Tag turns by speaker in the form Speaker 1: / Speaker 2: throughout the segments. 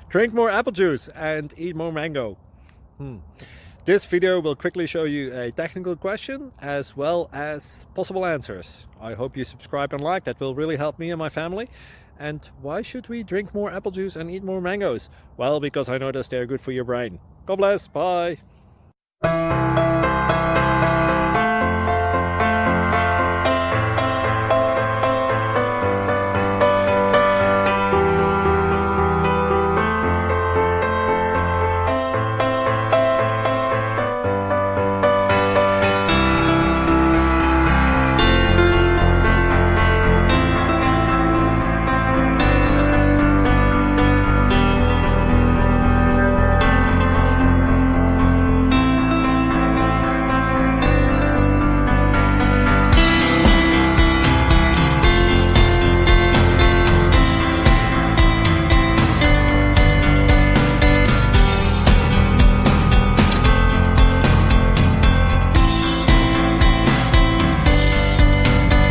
Speaker 1: Drink more apple juice and eat more mango. This video will quickly show you a technical question as well as possible answers. I hope you subscribe and like, that will really help me and my family. And why should we drink more apple juice and eat more mangoes? Well, because I noticed they're good for your brain. God bless, bye.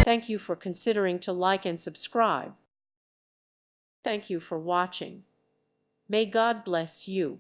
Speaker 2: Thank you for considering to like and subscribe. Thank you for watching. May God bless you.